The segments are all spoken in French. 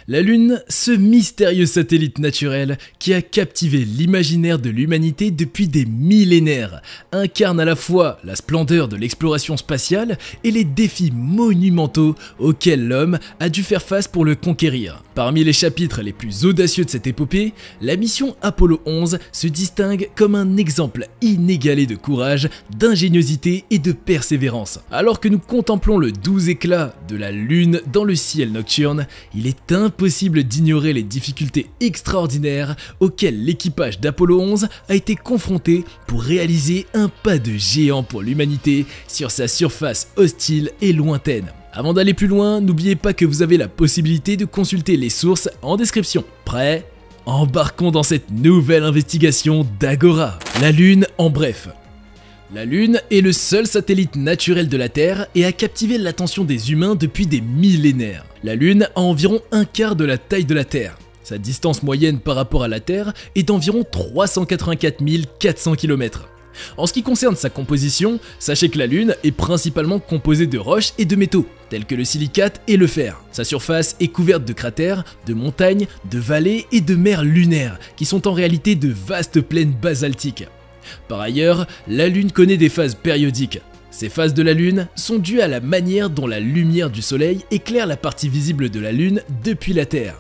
La Lune, ce mystérieux satellite naturel qui a captivé l'imaginaire de l'humanité depuis des millénaires, incarne à la fois la splendeur de l'exploration spatiale et les défis monumentaux auxquels l'homme a dû faire face pour le conquérir. Parmi les chapitres les plus audacieux de cette épopée, la mission Apollo 11 se distingue comme un exemple inégalé de courage, d'ingéniosité et de persévérance. Alors que nous contemplons le doux éclat de la Lune dans le ciel nocturne, il est impossible d'ignorer les difficultés extraordinaires auxquelles l'équipage d'Apollo 11 a été confronté pour réaliser un pas de géant pour l'humanité sur sa surface hostile et lointaine. Avant d'aller plus loin, n'oubliez pas que vous avez la possibilité de consulter les sources en description. Prêt? Embarquons dans cette nouvelle investigation d'Agora. La Lune en bref. La Lune est le seul satellite naturel de la Terre et a captivé l'attention des humains depuis des millénaires. La Lune a environ un quart de la taille de la Terre. Sa distance moyenne par rapport à la Terre est d'environ 384 400 km. En ce qui concerne sa composition, sachez que la Lune est principalement composée de roches et de métaux, tels que le silicate et le fer. Sa surface est couverte de cratères, de montagnes, de vallées et de mers lunaires, qui sont en réalité de vastes plaines basaltiques. Par ailleurs, la Lune connaît des phases périodiques. Ces phases de la Lune sont dues à la manière dont la lumière du Soleil éclaire la partie visible de la Lune depuis la Terre.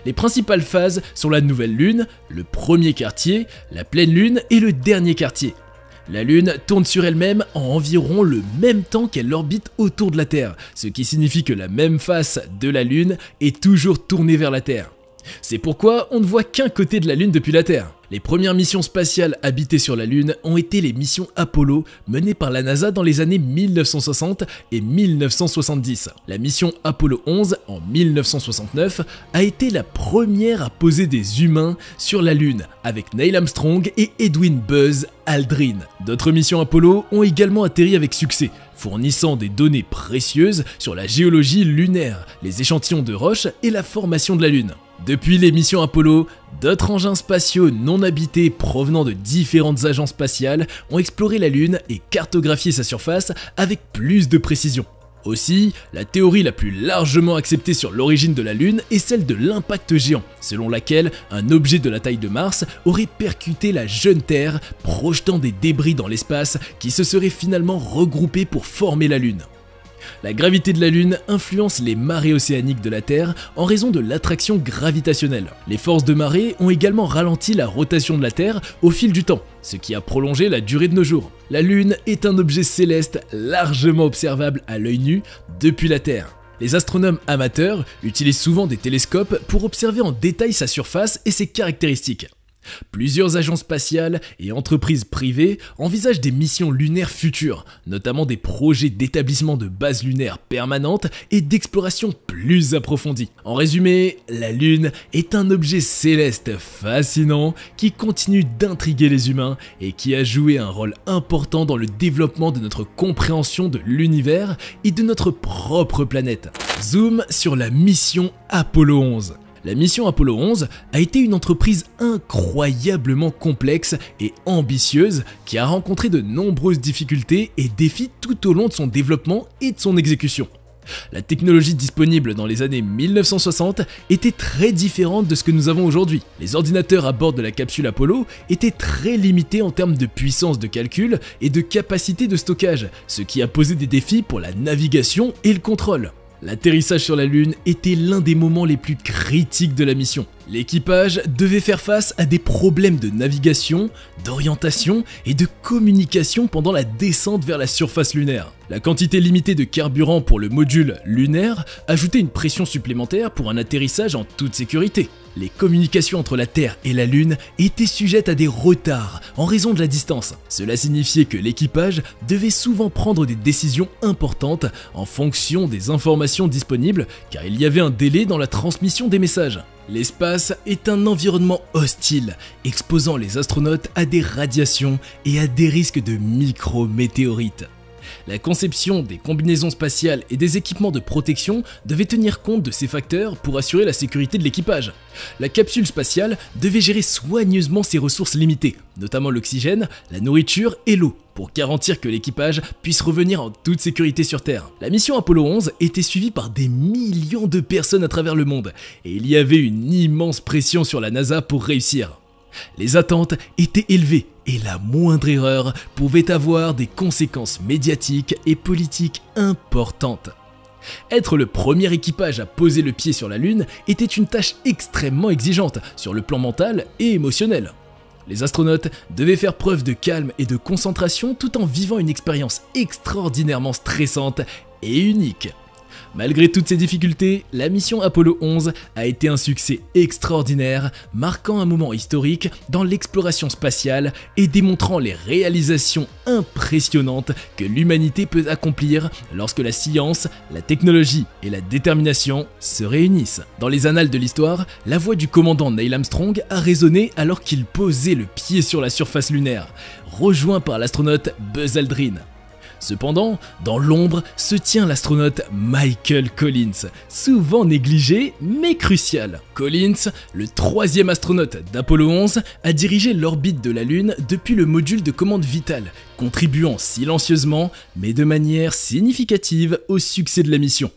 Les principales phases sont la nouvelle Lune, le premier quartier, la pleine Lune et le dernier quartier. La Lune tourne sur elle-même en environ le même temps qu'elle orbite autour de la Terre, ce qui signifie que la même face de la Lune est toujours tournée vers la Terre. C'est pourquoi on ne voit qu'un côté de la Lune depuis la Terre. Les premières missions spatiales habitées sur la Lune ont été les missions Apollo menées par la NASA dans les années 1960 et 1970. La mission Apollo 11 en 1969 a été la première à poser des humains sur la Lune avec Neil Armstrong et Edwin Buzz Aldrin. D'autres missions Apollo ont également atterri avec succès, fournissant des données précieuses sur la géologie lunaire, les échantillons de roches et la formation de la Lune. Depuis les missions Apollo, d'autres engins spatiaux non habités provenant de différentes agences spatiales ont exploré la Lune et cartographié sa surface avec plus de précision. Aussi, la théorie la plus largement acceptée sur l'origine de la Lune est celle de l'impact géant, selon laquelle un objet de la taille de Mars aurait percuté la jeune Terre, projetant des débris dans l'espace qui se seraient finalement regroupés pour former la Lune. La gravité de la Lune influence les marées océaniques de la Terre en raison de l'attraction gravitationnelle. Les forces de marée ont également ralenti la rotation de la Terre au fil du temps, ce qui a prolongé la durée de nos jours. La Lune est un objet céleste largement observable à l'œil nu depuis la Terre. Les astronomes amateurs utilisent souvent des télescopes pour observer en détail sa surface et ses caractéristiques. Plusieurs agences spatiales et entreprises privées envisagent des missions lunaires futures, notamment des projets d'établissement de bases lunaires permanentes et d'exploration plus approfondie. En résumé, la Lune est un objet céleste fascinant qui continue d'intriguer les humains et qui a joué un rôle important dans le développement de notre compréhension de l'univers et de notre propre planète. Zoom sur la mission Apollo 11. La mission Apollo 11 a été une entreprise incroyablement complexe et ambitieuse qui a rencontré de nombreuses difficultés et défis tout au long de son développement et de son exécution. La technologie disponible dans les années 1960 était très différente de ce que nous avons aujourd'hui. Les ordinateurs à bord de la capsule Apollo étaient très limités en termes de puissance de calcul et de capacité de stockage, ce qui a posé des défis pour la navigation et le contrôle. L'atterrissage sur la Lune était l'un des moments les plus critiques de la mission. L'équipage devait faire face à des problèmes de navigation, d'orientation et de communication pendant la descente vers la surface lunaire. La quantité limitée de carburant pour le module lunaire ajoutait une pression supplémentaire pour un atterrissage en toute sécurité. Les communications entre la Terre et la Lune étaient sujettes à des retards en raison de la distance. Cela signifiait que l'équipage devait souvent prendre des décisions importantes en fonction des informations disponibles, car il y avait un délai dans la transmission des messages. L'espace est un environnement hostile, exposant les astronautes à des radiations et à des risques de micrométéorites. La conception des combinaisons spatiales et des équipements de protection devait tenir compte de ces facteurs pour assurer la sécurité de l'équipage. La capsule spatiale devait gérer soigneusement ses ressources limitées, notamment l'oxygène, la nourriture et l'eau, pour garantir que l'équipage puisse revenir en toute sécurité sur Terre. La mission Apollo 11 était suivie par des millions de personnes à travers le monde, et il y avait une immense pression sur la NASA pour réussir. Les attentes étaient élevées, et la moindre erreur pouvait avoir des conséquences médiatiques et politiques importantes. Être le premier équipage à poser le pied sur la Lune était une tâche extrêmement exigeante sur le plan mental et émotionnel. Les astronautes devaient faire preuve de calme et de concentration tout en vivant une expérience extraordinairement stressante et unique. Malgré toutes ces difficultés, la mission Apollo 11 a été un succès extraordinaire, marquant un moment historique dans l'exploration spatiale et démontrant les réalisations impressionnantes que l'humanité peut accomplir lorsque la science, la technologie et la détermination se réunissent. Dans les annales de l'histoire, la voix du commandant Neil Armstrong a résonné alors qu'il posait le pied sur la surface lunaire, rejoint par l'astronaute Buzz Aldrin. Cependant, dans l'ombre se tient l'astronaute Michael Collins, souvent négligé mais crucial. Collins, le troisième astronaute d'Apollo 11, a dirigé l'orbite de la Lune depuis le module de commande vitale, contribuant silencieusement mais de manière significative au succès de la mission.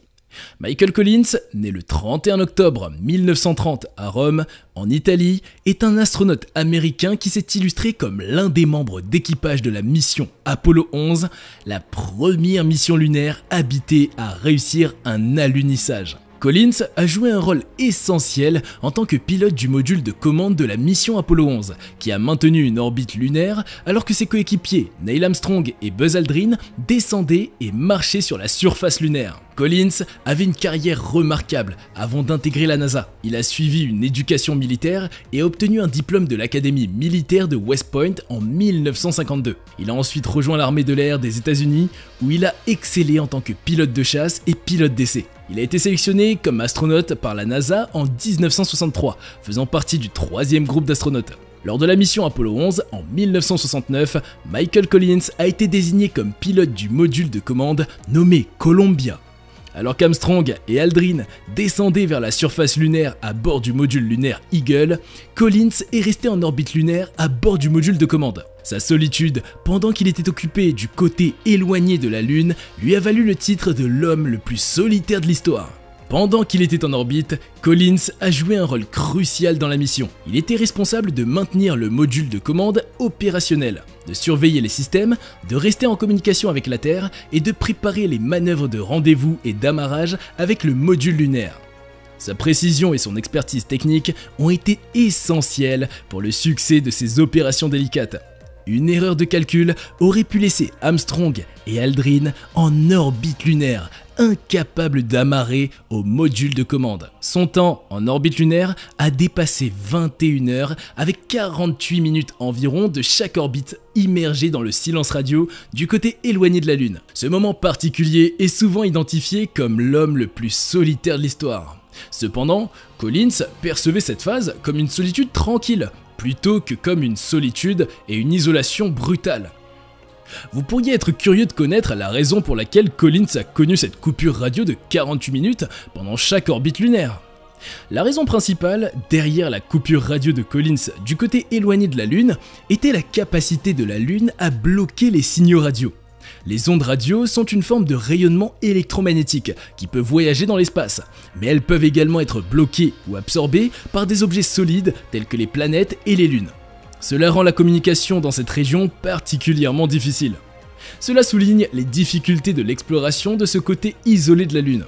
Michael Collins, né le 31 octobre 1930 à Rome, en Italie, est un astronaute américain qui s'est illustré comme l'un des membres d'équipage de la mission Apollo 11, la première mission lunaire habitée à réussir un alunissage. Collins a joué un rôle essentiel en tant que pilote du module de commande de la mission Apollo 11, qui a maintenu une orbite lunaire alors que ses coéquipiers Neil Armstrong et Buzz Aldrin descendaient et marchaient sur la surface lunaire. Collins avait une carrière remarquable avant d'intégrer la NASA. Il a suivi une éducation militaire et a obtenu un diplôme de l'Académie militaire de West Point en 1952. Il a ensuite rejoint l'armée de l'air des États-Unis où il a excellé en tant que pilote de chasse et pilote d'essai. Il a été sélectionné comme astronaute par la NASA en 1963, faisant partie du 3e groupe d'astronautes. Lors de la mission Apollo 11 en 1969, Michael Collins a été désigné comme pilote du module de commande nommé Columbia. Alors qu'Armstrong et Aldrin descendaient vers la surface lunaire à bord du module lunaire Eagle, Collins est resté en orbite lunaire à bord du module de commande. Sa solitude, pendant qu'il était occupé du côté éloigné de la Lune, lui a valu le titre de l'homme le plus solitaire de l'histoire. Pendant qu'il était en orbite, Collins a joué un rôle crucial dans la mission. Il était responsable de maintenir le module de commande opérationnel, de surveiller les systèmes, de rester en communication avec la Terre et de préparer les manœuvres de rendez-vous et d'amarrage avec le module lunaire. Sa précision et son expertise technique ont été essentielles pour le succès de ces opérations délicates. Une erreur de calcul aurait pu laisser Armstrong et Aldrin en orbite lunaire, incapables d'amarrer au module de commande. Son temps en orbite lunaire a dépassé 21 heures avec 48 minutes environ de chaque orbite immergée dans le silence radio du côté éloigné de la Lune. Ce moment particulier est souvent identifié comme l'homme le plus solitaire de l'histoire. Cependant, Collins percevait cette phase comme une solitude tranquille, plutôt que comme une solitude et une isolation brutale. Vous pourriez être curieux de connaître la raison pour laquelle Collins a connu cette coupure radio de 48 minutes pendant chaque orbite lunaire. La raison principale derrière la coupure radio de Collins du côté éloigné de la Lune était la capacité de la Lune à bloquer les signaux radio. Les ondes radio sont une forme de rayonnement électromagnétique qui peut voyager dans l'espace, mais elles peuvent également être bloquées ou absorbées par des objets solides tels que les planètes et les lunes. Cela rend la communication dans cette région particulièrement difficile. Cela souligne les difficultés de l'exploration de ce côté isolé de la Lune.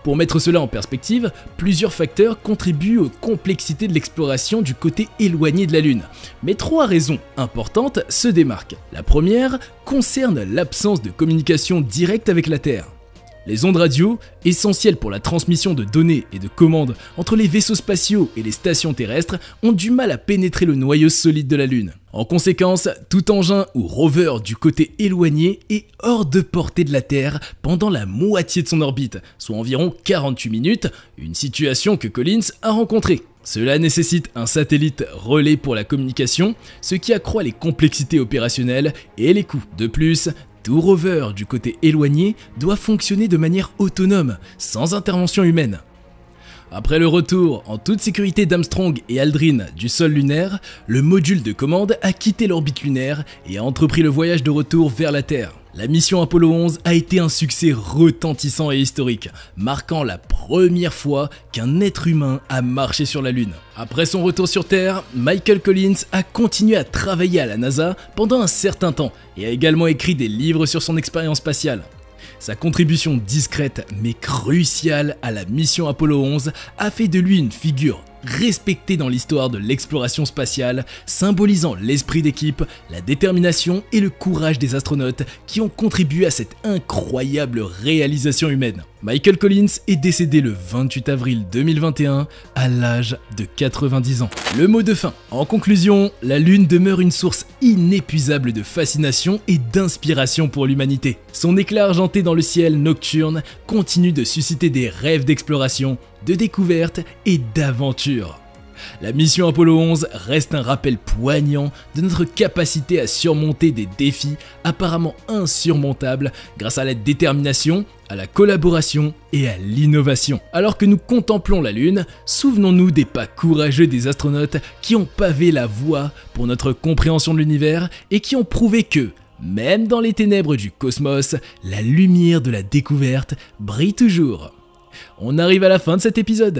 Pour mettre cela en perspective, plusieurs facteurs contribuent aux complexités de l'exploration du côté éloigné de la Lune, mais 3 raisons importantes se démarquent. La première concerne l'absence de communication directe avec la Terre. Les ondes radio, essentielles pour la transmission de données et de commandes entre les vaisseaux spatiaux et les stations terrestres, ont du mal à pénétrer le noyau solide de la Lune. En conséquence, tout engin ou rover du côté éloigné est hors de portée de la Terre pendant la moitié de son orbite, soit environ 48 minutes, une situation que Collins a rencontrée. Cela nécessite un satellite relais pour la communication, ce qui accroît les complexités opérationnelles et les coûts. De plus, tout rover du côté éloigné doit fonctionner de manière autonome, sans intervention humaine. Après le retour en toute sécurité d'Armstrong et Aldrin du sol lunaire, le module de commande a quitté l'orbite lunaire et a entrepris le voyage de retour vers la Terre. La mission Apollo 11 a été un succès retentissant et historique, marquant la première fois qu'un être humain a marché sur la Lune. Après son retour sur Terre, Michael Collins a continué à travailler à la NASA pendant un certain temps et a également écrit des livres sur son expérience spatiale. Sa contribution discrète mais cruciale à la mission Apollo 11 a fait de lui une figure respectée dans l'histoire de l'exploration spatiale, symbolisant l'esprit d'équipe, la détermination et le courage des astronautes qui ont contribué à cette incroyable réalisation humaine. Michael Collins est décédé le 28 avril 2021 à l'âge de 90 ans. Le mot de fin. En conclusion, la Lune demeure une source inépuisable de fascination et d'inspiration pour l'humanité. Son éclat argenté dans le ciel nocturne continue de susciter des rêves d'exploration, de découverte et d'aventure. La mission Apollo 11 reste un rappel poignant de notre capacité à surmonter des défis apparemment insurmontables grâce à la détermination, à la collaboration et à l'innovation. Alors que nous contemplons la Lune, souvenons-nous des pas courageux des astronautes qui ont pavé la voie pour notre compréhension de l'univers et qui ont prouvé que, même dans les ténèbres du cosmos, la lumière de la découverte brille toujours. On arrive à la fin de cet épisode.